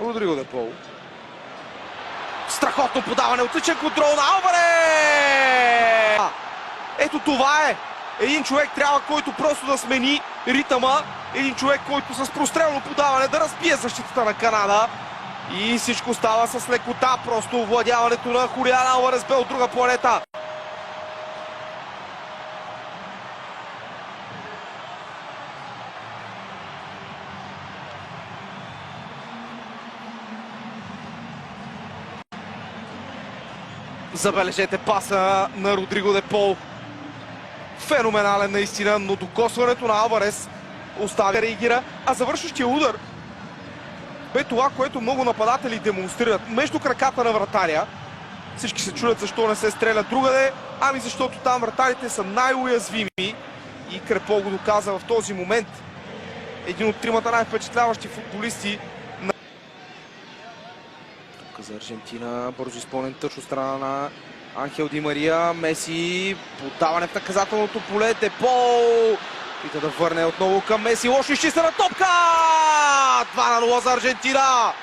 Родриго де Пол. Страхотно подаване, отличен контрол на Алварес! Ето това е! Един човек трябва, който просто да смени ритъма. Един човек, който с прострелно подаване да разбие защитата на Канада. И всичко става с лекота. Просто овладяването на Хулиан Алварес бе от друга планета. Забележете паса на Родриго де Пол. Феноменален наистина, но докосването на Алварес оставя реагира, а завършващия удар бе това, което много нападатели демонстрират между краката на вратаря. Всички се чудят защо не се стреля другаде, ами защото там вратарите са най-уязвими и Крепол го доказа в този момент. Един от тримата най-впечатляващи футболисти. Тук за Аржентина бързо изпълнен тъч от страна на Анхел Ди Мария. Меси, подаване в наказателното поле. Де Пол пита да върне отново към Меси. Лошо изчистена топка! 2-0 за Аржентина!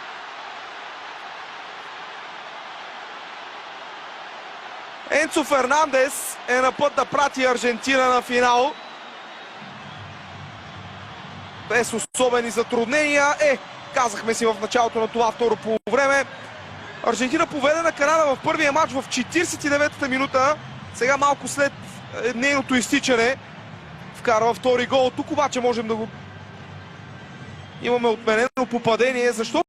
Енцо Фернандес е на път да прати Аржентина на финал. Без особени затруднения. Казахме си в началото на това второ полувреме. Аржентина поведе на Канада в първия матч в 49-та минута. Сега малко след нейното изтичане вкарва втори гол. Тук обаче можем да го имаме отменено попадение. Защо